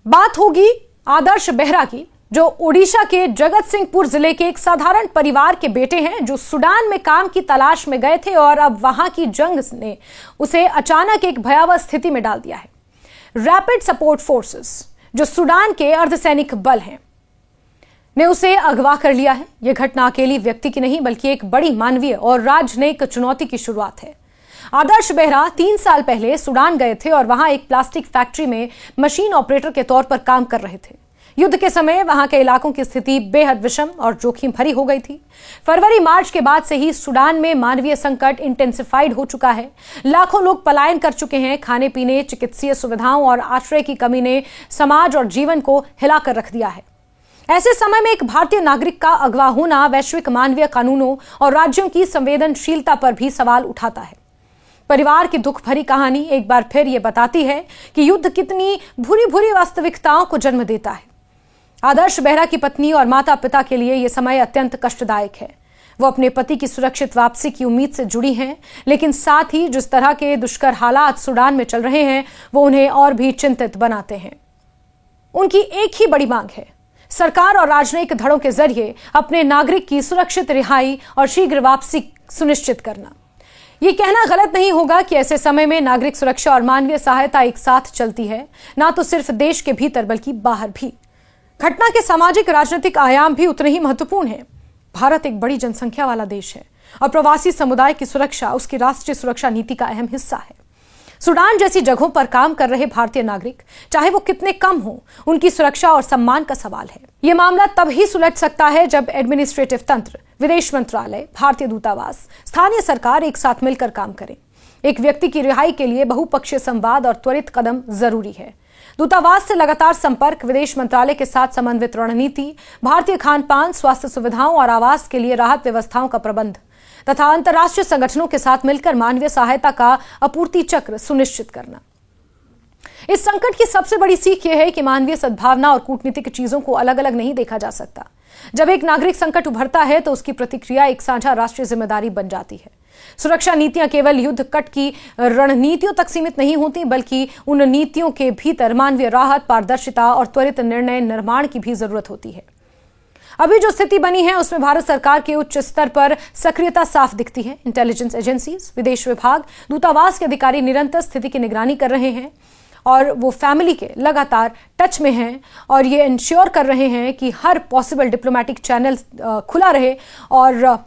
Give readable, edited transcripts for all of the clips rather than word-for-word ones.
बात होगी आदर्श बेहरा की, जो ओडिशा के जगत सिंहपुर जिले के एक साधारण परिवार के बेटे हैं, जो सूडान में काम की तलाश में गए थे और अब वहां की जंग ने उसे अचानक एक भयावह स्थिति में डाल दिया है। रैपिड सपोर्ट फोर्सेस, जो सूडान के अर्धसैनिक बल हैं, ने उसे अगवा कर लिया है। यह घटना अकेली व्यक्ति की नहीं बल्कि एक बड़ी मानवीय और राजनयिक चुनौती की शुरुआत है। आदर्श बेहरा 3 साल पहले सूडान गए थे और वहां एक प्लास्टिक फैक्ट्री में मशीन ऑपरेटर के तौर पर काम कर रहे थे। युद्ध के समय वहां के इलाकों की स्थिति बेहद विषम और जोखिम भरी हो गई थी। फरवरी मार्च के बाद से ही सूडान में मानवीय संकट इंटेंसिफाइड हो चुका है। लाखों लोग पलायन कर चुके हैं। खाने पीने, चिकित्सीय सुविधाओं और आश्रय की कमी ने समाज और जीवन को हिलाकर रख दिया है। ऐसे समय में एक भारतीय नागरिक का अगवा होना वैश्विक मानवीय कानूनों और राज्यों की संवेदनशीलता पर भी सवाल उठाता है। परिवार की दुख भरी कहानी एक बार फिर यह बताती है कि युद्ध कितनी भूरी भूरी वास्तविकताओं को जन्म देता है। आदर्श बेहरा की पत्नी और माता पिता के लिए यह समय अत्यंत कष्टदायक है। वो अपने पति की सुरक्षित वापसी की उम्मीद से जुड़ी हैं, लेकिन साथ ही जिस तरह के दुष्कर हालात सूडान में चल रहे हैं वो उन्हें और भी चिंतित बनाते हैं। उनकी एक ही बड़ी मांग है, सरकार और राजनयिक धड़ों के जरिए अपने नागरिक की सुरक्षित रिहाई और शीघ्र वापसी सुनिश्चित करना। यह कहना गलत नहीं होगा कि ऐसे समय में नागरिक सुरक्षा और मानवीय सहायता एक साथ चलती है, ना तो सिर्फ देश के भीतर बल्कि बाहर भी। घटना के सामाजिक राजनीतिक आयाम भी उतने ही महत्वपूर्ण हैं। भारत एक बड़ी जनसंख्या वाला देश है और प्रवासी समुदाय की सुरक्षा उसकी राष्ट्रीय सुरक्षा नीति का अहम हिस्सा है। सूडान जैसी जगहों पर काम कर रहे भारतीय नागरिक, चाहे वो कितने कम हों, उनकी सुरक्षा और सम्मान का सवाल है। यह मामला तब ही सुलझ सकता है जब एडमिनिस्ट्रेटिव तंत्र, विदेश मंत्रालय, भारतीय दूतावास, स्थानीय सरकार एक साथ मिलकर काम करें। एक व्यक्ति की रिहाई के लिए बहुपक्षीय संवाद और त्वरित कदम जरूरी है। दूतावास से लगातार संपर्क, विदेश मंत्रालय के साथ समन्वित रणनीति, भारतीय खान पान, स्वास्थ्य सुविधाओं और आवास के लिए राहत व्यवस्थाओं का प्रबंध तथा अंतर्राष्ट्रीय संगठनों के साथ मिलकर मानवीय सहायता का आपूर्ति चक्र सुनिश्चित करना। इस संकट की सबसे बड़ी सीख यह है कि मानवीय सद्भावना और कूटनीतिक चीजों को अलग अलग नहीं देखा जा सकता। जब एक नागरिक संकट उभरता है तो उसकी प्रतिक्रिया एक साझा राष्ट्रीय जिम्मेदारी बन जाती है। सुरक्षा नीतियां केवल युद्ध कट की रणनीतियों तक सीमित नहीं होती, बल्कि उन नीतियों के भीतर मानवीय राहत, पारदर्शिता और त्वरित निर्णय निर्माण की भी जरूरत होती है। अभी जो स्थिति बनी है उसमें भारत सरकार के उच्च स्तर पर सक्रियता साफ दिखती है। इंटेलिजेंस एजेंसीज, विदेश विभाग, दूतावास के अधिकारी निरंतर स्थिति की निगरानी कर रहे हैं और वो फैमिली के लगातार टच में हैं और ये इंश्योर कर रहे हैं कि हर पॉसिबल डिप्लोमेटिक चैनल खुला रहे और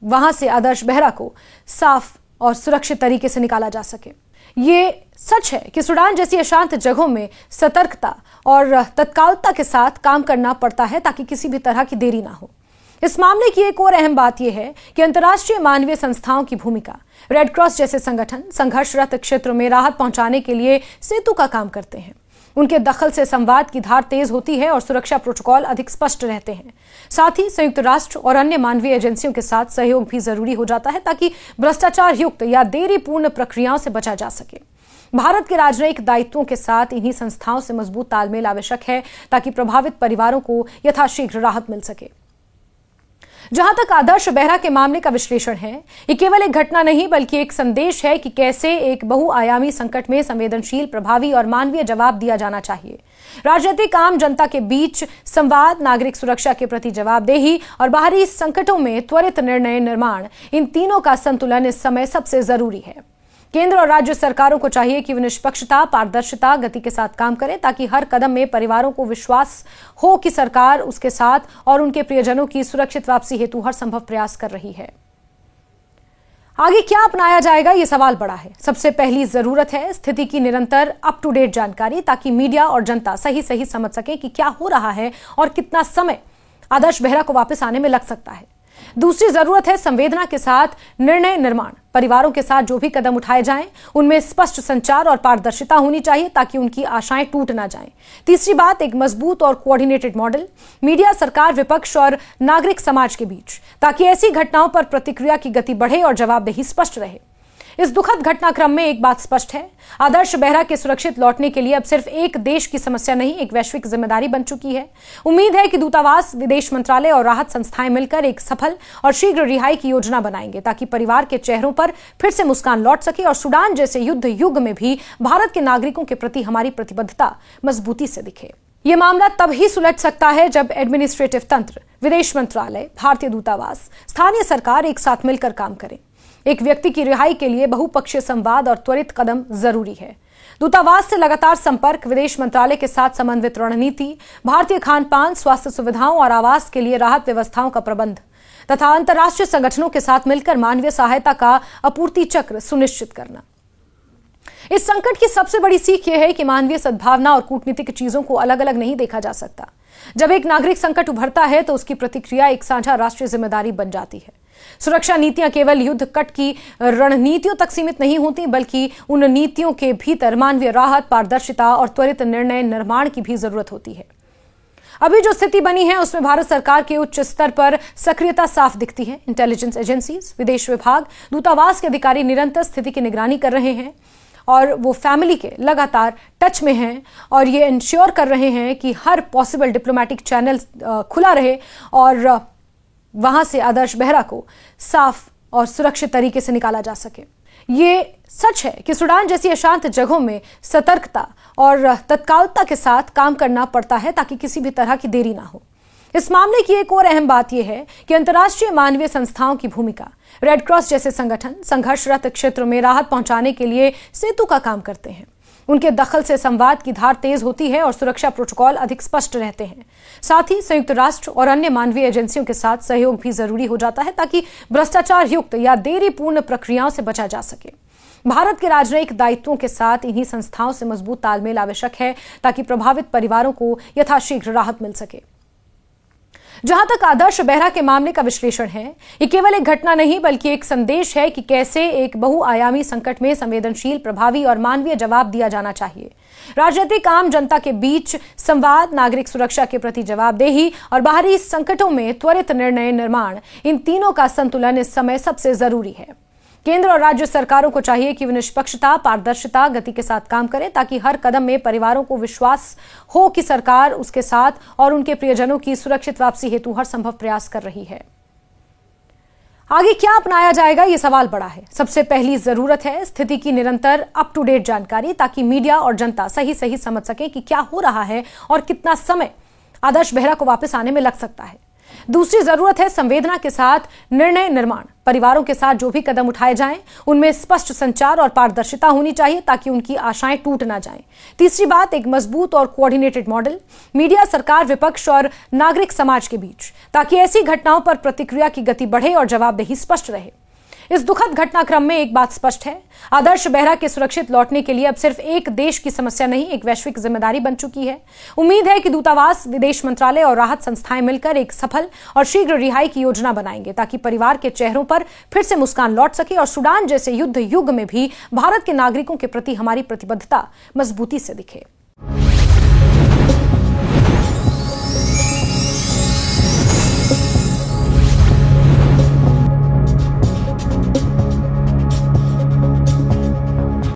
वहां से आदर्श बेहरा को साफ और सुरक्षित तरीके से निकाला जा सके। ये सच है कि सूडान जैसी अशांत जगहों में सतर्कता और तत्कालता के साथ काम करना पड़ता है ताकि किसी भी तरह की देरी ना हो। इस मामले की एक और अहम बात यह है कि अंतर्राष्ट्रीय मानवीय संस्थाओं की भूमिका, रेड क्रॉस जैसे संगठन संघर्षरत क्षेत्रों में राहत पहुंचाने के लिए सेतु का काम करते हैं। उनके दखल से संवाद की धार तेज होती है और सुरक्षा प्रोटोकॉल अधिक स्पष्ट रहते हैं। साथ ही संयुक्त राष्ट्र और अन्य मानवीय एजेंसियों के साथ सहयोग भी जरूरी हो जाता है ताकि भ्रष्टाचार युक्त या देरीपूर्ण प्रक्रियाओं से बचा जा सके। भारत के राजनयिक दायित्वों के साथ इन्हीं संस्थाओं से मजबूत तालमेल आवश्यक है ताकि प्रभावित परिवारों को यथाशीघ्र राहत मिल सके। जहां तक आदर्श बेहरा के मामले का विश्लेषण है, ये केवल एक घटना नहीं बल्कि एक संदेश है कि कैसे एक बहुआयामी संकट में संवेदनशील, प्रभावी और मानवीय जवाब दिया जाना चाहिए। राजनीतिक, आम जनता के बीच संवाद, नागरिक सुरक्षा के प्रति जवाबदेही और बाहरी संकटों में त्वरित निर्णय निर्माण, इन तीनों का संतुलन इस समय सबसे जरूरी है। केंद्र और राज्य सरकारों को चाहिए कि वे निष्पक्षता, पारदर्शिता, गति के साथ काम करें ताकि हर कदम में परिवारों को विश्वास हो कि सरकार उसके साथ और उनके प्रियजनों की सुरक्षित वापसी हेतु हर संभव प्रयास कर रही है। आगे क्या अपनाया जाएगा, ये सवाल बड़ा है। सबसे पहली जरूरत है स्थिति की निरंतर अप टू डेट जानकारी ताकि मीडिया और जनता सही समझ सके कि क्या हो रहा है और कितना समय आदर्श बेहरा को वापस आने में लग सकता है। दूसरी जरूरत है संवेदना के साथ निर्णय निर्माण। परिवारों के साथ जो भी कदम उठाए जाएं उनमें स्पष्ट संचार और पारदर्शिता होनी चाहिए ताकि उनकी आशाएं टूट ना जाएं। तीसरी बात, एक मजबूत और कोऑर्डिनेटेड मॉडल, मीडिया, सरकार, विपक्ष और नागरिक समाज के बीच, ताकि ऐसी घटनाओं पर प्रतिक्रिया की गति बढ़े और जवाबदेही स्पष्ट रहे। इस दुखद घटनाक्रम में एक बात स्पष्ट है, आदर्श बेहरा के सुरक्षित लौटने के लिए अब सिर्फ एक देश की समस्या नहीं, एक वैश्विक जिम्मेदारी बन चुकी है। उम्मीद है कि दूतावास, विदेश मंत्रालय और राहत संस्थाएं मिलकर एक सफल और शीघ्र रिहाई की योजना बनाएंगे ताकि परिवार के चेहरों पर फिर से मुस्कान लौट सके और सूडान जैसे युद्ध युग में भी भारत के नागरिकों के प्रति हमारी प्रतिबद्धता मजबूती से दिखे। यह मामला तब ही सुलझ सकता है जब एडमिनिस्ट्रेटिव तंत्र, विदेश मंत्रालय, भारतीय दूतावास, स्थानीय सरकार एक साथ मिलकर काम करें। एक व्यक्ति की रिहाई के लिए बहुपक्षीय संवाद और त्वरित कदम जरूरी है। दूतावास से लगातार संपर्क, विदेश मंत्रालय के साथ समन्वित रणनीति, भारतीय खान-पान, स्वास्थ्य सुविधाओं और आवास के लिए राहत व्यवस्थाओं का प्रबंध तथा अंतर्राष्ट्रीय संगठनों के साथ मिलकर मानवीय सहायता का आपूर्ति चक्र सुनिश्चित करना। इस संकट की सबसे बड़ी सीख यह है कि मानवीय सद्भावना और कूटनीतिक चीजों को अलग अलग नहीं देखा जा सकता। जब एक नागरिक संकट उभरता है तो उसकी प्रतिक्रिया एक साझा राष्ट्रीय जिम्मेदारी बन जाती है। सुरक्षा नीतियां केवल युद्ध कट की रणनीतियों तक सीमित नहीं होती, बल्कि उन नीतियों के भीतर मानवीय राहत, पारदर्शिता और त्वरित निर्णय निर्माण की भी जरूरत होती है। अभी जो स्थिति बनी है उसमें भारत सरकार के उच्च स्तर पर सक्रियता साफ दिखती है। इंटेलिजेंस एजेंसीज, विदेश विभाग, दूतावास के अधिकारी निरंतर स्थिति की निगरानी कर रहे हैं और वो फैमिली के लगातार टच में हैं और ये इंश्योर कर रहे हैं कि हर पॉसिबल डिप्लोमेटिक चैनल खुला रहे और वहां से आदर्श बेहरा को साफ और सुरक्षित तरीके से निकाला जा सके। ये सच है कि सूडान जैसी अशांत जगहों में सतर्कता और तत्कालता के साथ काम करना पड़ता है ताकि किसी भी तरह की देरी ना हो। इस मामले की एक और अहम बात यह है कि अंतर्राष्ट्रीय मानवीय संस्थाओं की भूमिका, रेड क्रॉस जैसे संगठन संघर्षरत क्षेत्रों में राहत पहुंचाने के लिए सेतु का काम करते हैं। उनके दखल से संवाद की धार तेज होती है और सुरक्षा प्रोटोकॉल अधिक स्पष्ट रहते हैं। साथ ही संयुक्त राष्ट्र और अन्य मानवीय एजेंसियों के साथ सहयोग भी जरूरी हो जाता है ताकि भ्रष्टाचार युक्त या देरीपूर्ण प्रक्रियाओं से बचा जा सके। भारत के राजनयिक दायित्वों के साथ इन्हीं संस्थाओं से मजबूत तालमेल आवश्यक है ताकि प्रभावित परिवारों को यथाशीघ्र राहत मिल सके। जहां तक आदर्श बेहरा के मामले का विश्लेषण है, ये केवल एक घटना नहीं बल्कि एक संदेश है कि कैसे एक बहुआयामी संकट में संवेदनशील, प्रभावी और मानवीय जवाब दिया जाना चाहिए। राजनीतिक, आम जनता के बीच संवाद, नागरिक सुरक्षा के प्रति जवाबदेही और बाहरी संकटों में त्वरित निर्णय निर्माण, इन तीनों का संतुलन इस समय सबसे जरूरी है। केंद्र और राज्य सरकारों को चाहिए कि वे निष्पक्षता, पारदर्शिता, गति के साथ काम करें ताकि हर कदम में परिवारों को विश्वास हो कि सरकार उसके साथ और उनके प्रियजनों की सुरक्षित वापसी हेतु हर संभव प्रयास कर रही है। आगे क्या अपनाया जाएगा, ये सवाल बड़ा है। सबसे पहली जरूरत है स्थिति की निरंतर अप टू डेट जानकारी ताकि मीडिया और जनता सही समझ सके कि क्या हो रहा है और कितना समय आदर्श बेहरा को वापस आने में लग सकता है। दूसरी जरूरत है संवेदना के साथ निर्णय निर्माण। परिवारों के साथ जो भी कदम उठाए जाएं, उनमें स्पष्ट संचार और पारदर्शिता होनी चाहिए ताकि उनकी आशाएं टूट ना जाएं। तीसरी बात, एक मजबूत और कोऑर्डिनेटेड मॉडल, मीडिया, सरकार, विपक्ष और नागरिक समाज के बीच, ताकि ऐसी घटनाओं पर प्रतिक्रिया की गति बढ़े और जवाबदेही स्पष्ट रहे। इस दुखद घटनाक्रम में एक बात स्पष्ट है, आदर्श बेहरा के सुरक्षित लौटने के लिए अब सिर्फ एक देश की समस्या नहीं, एक वैश्विक जिम्मेदारी बन चुकी है। उम्मीद है कि दूतावास, विदेश मंत्रालय और राहत संस्थाएं मिलकर एक सफल और शीघ्र रिहाई की योजना बनाएंगे ताकि परिवार के चेहरों पर फिर से मुस्कान लौट सके और सूडान जैसे युद्ध युग में भी भारत के नागरिकों के प्रति हमारी प्रतिबद्धता मजबूती से दिखे।